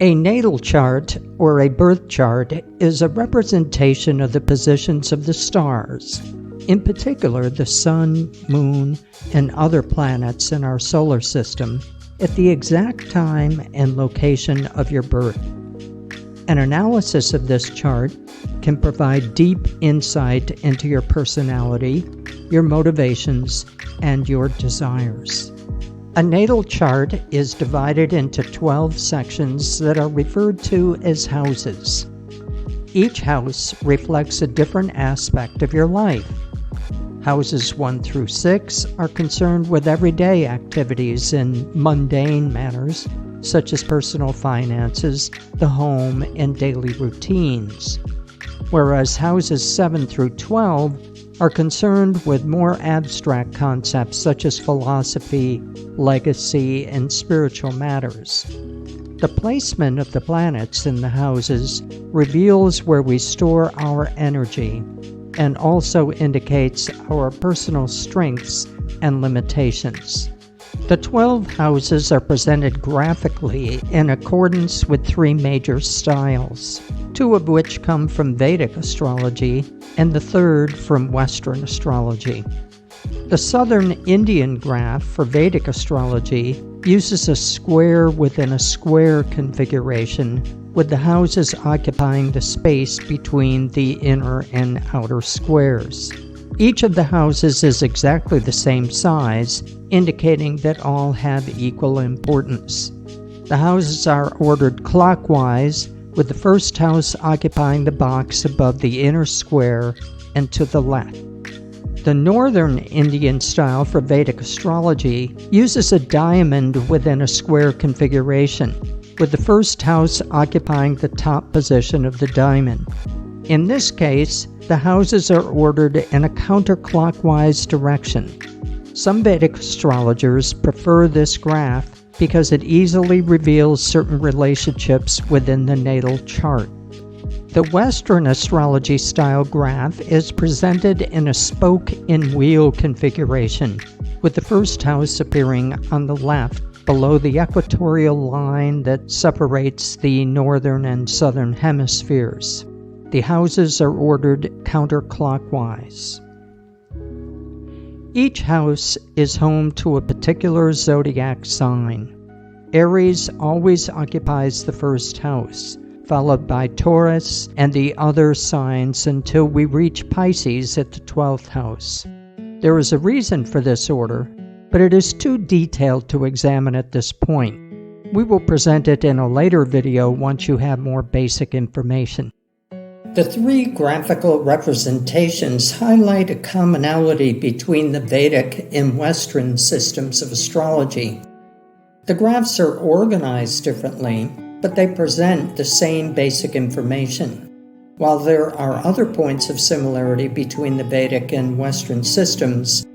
A natal chart, or a birth chart, is a representation of the positions of the stars, in particular the Sun, Moon, and other planets in our solar system, at the exact time and location of your birth. An analysis of this chart can provide deep insight into your personality, your motivations, and your desires. A natal chart is divided into 12 sections that are referred to as houses. Each house reflects a different aspect of your life. Houses 1 through 6 are concerned with everyday activities and mundane matters, such as personal finances, the home, and daily routines, whereas houses 7 through 12 are concerned with more abstract concepts such as philosophy, legacy, and spiritual matters. The placement of the planets in the houses reveals where we store our energy and also indicates our personal strengths and limitations. The 12 houses are presented graphically in accordance with 3 major styles, 2 of which come from Vedic astrology and the 3rd from Western astrology. The Southern Indian graph for Vedic astrology uses a square within a square configuration, with the houses occupying the space between the inner and outer squares. Each of the houses is exactly the same size, indicating that all have equal importance. The houses are ordered clockwise, with the first house occupying the box above the inner square and to the left. The Northern Indian style for Vedic astrology uses a diamond within a square configuration, with the first house occupying the top position of the diamond. In this case, the houses are ordered in a counterclockwise direction. Some Vedic astrologers prefer this graph because it easily reveals certain relationships within the natal chart. The Western astrology style graph is presented in a spoke-in-wheel configuration, with the first house appearing on the left below the equatorial line that separates the northern and southern hemispheres. The houses are ordered counterclockwise. Each house is home to a particular zodiac sign. Aries always occupies the first house, followed by Taurus and the other signs until we reach Pisces at the 12th house. There is a reason for this order, but it is too detailed to examine at this point. We will present it in a later video once you have more basic information. The 3 graphical representations highlight a commonality between the Vedic and Western systems of astrology. The graphs are organized differently, but they present the same basic information. While there are other points of similarity between the Vedic and Western systems,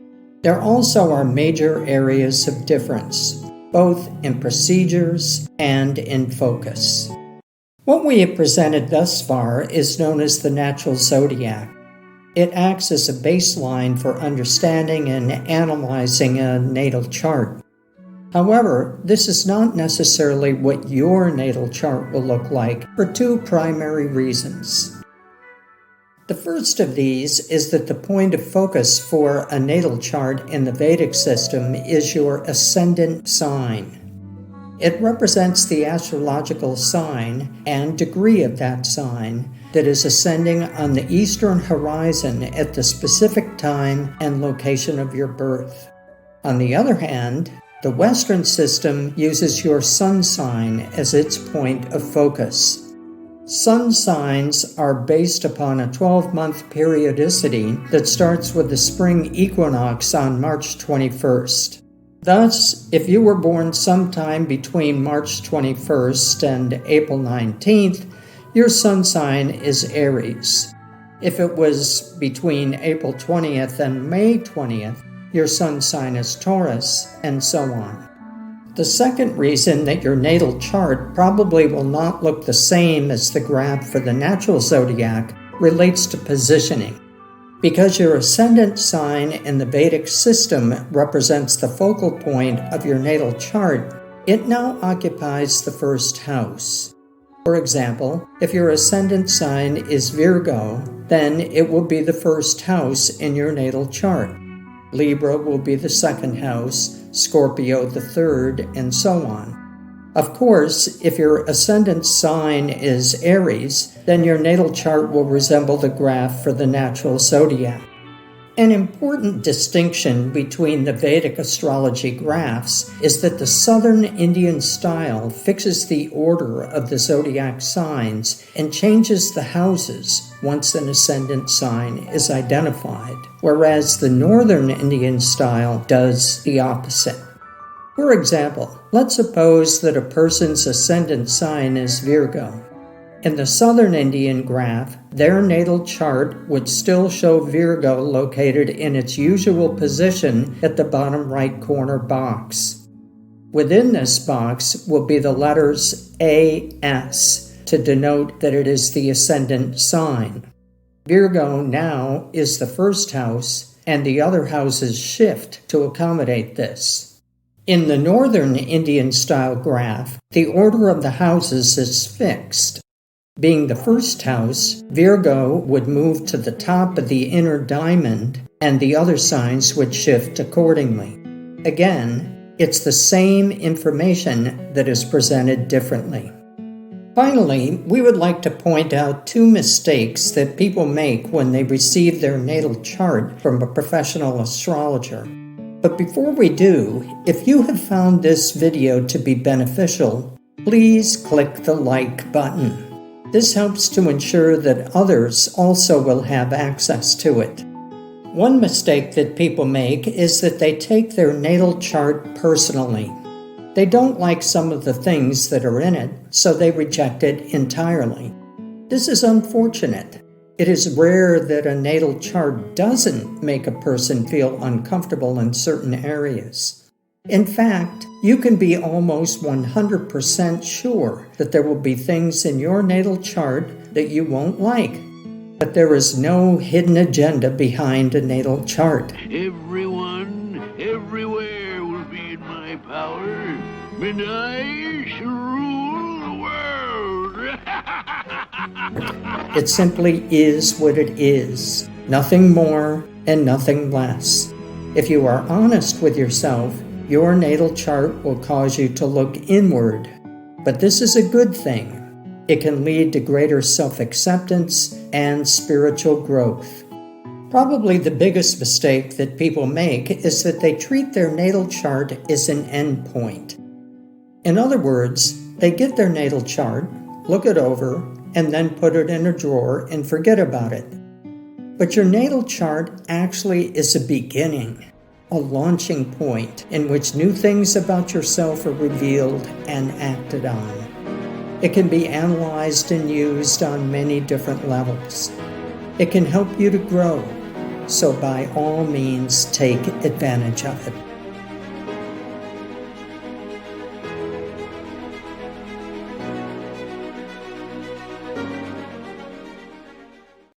there also are major areas of difference, both in procedures and in focus. What we have presented thus far is known as the natural zodiac. It acts as a baseline for understanding and analyzing a natal chart. However, this is not necessarily what your natal chart will look like for 2 primary reasons. The first of these is that the point of focus for a natal chart in the Vedic system is your ascendant sign. It represents the astrological sign and degree of that sign that is ascending on the eastern horizon at the specific time and location of your birth. On the other hand, the Western system uses your sun sign as its point of focus. Sun signs are based upon a 12-month periodicity that starts with the spring equinox on March 21st. Thus, if you were born sometime between March 21st and April 19th, your sun sign is Aries. If it was between April 20th and May 20th, your sun sign is Taurus, and so on. The second reason that your natal chart probably will not look the same as the graph for the natural zodiac relates to positioning. Because your ascendant sign in the Vedic system represents the focal point of your natal chart, it now occupies the first house. For example, if your ascendant sign is Virgo, then it will be the first house in your natal chart. Libra will be the second house, Scorpio the third, and so on. Of course, if your ascendant sign is Aries, then your natal chart will resemble the graph for the natural zodiac. An important distinction between the Vedic astrology graphs is that the southern Indian style fixes the order of the zodiac signs and changes the houses once an ascendant sign is identified, whereas the northern Indian style does the opposite. For example, let's suppose that a person's ascendant sign is Virgo. In the southern Indian graph, their natal chart would still show Virgo located in its usual position at the bottom right corner box. Within this box will be the letters AS to denote that it is the ascendant sign. Virgo now is the first house, and the other houses shift to accommodate this. In the northern Indian style graph, the order of the houses is fixed. Being the first house, Virgo would move to the top of the inner diamond, and the other signs would shift accordingly. Again, it's the same information that is presented differently. Finally, we would like to point out two mistakes that people make when they receive their natal chart from a professional astrologer. But before we do, if you have found this video to be beneficial, please click the like button. This helps to ensure that others also will have access to it. One mistake that people make is that they take their natal chart personally. They don't like some of the things that are in it, so they reject it entirely. This is unfortunate. It is rare that a natal chart doesn't make a person feel uncomfortable in certain areas. In fact, you can be almost 100% sure that there will be things in your natal chart that you won't like. But there is no hidden agenda behind a natal chart. Everyone, everywhere will be in my power, and I shall rule the world. It simply is what it is. Nothing more and nothing less. If you are honest with yourself, your natal chart will cause you to look inward, but this is a good thing. It can lead to greater self-acceptance and spiritual growth. Probably the biggest mistake that people make is that they treat their natal chart as an endpoint. In other words, they get their natal chart, look it over, and then put it in a drawer and forget about it. But your natal chart actually is a beginning, a launching point in which new things about yourself are revealed and acted on. It can be analyzed and used on many different levels. It can help you to grow, so by all means take advantage of it.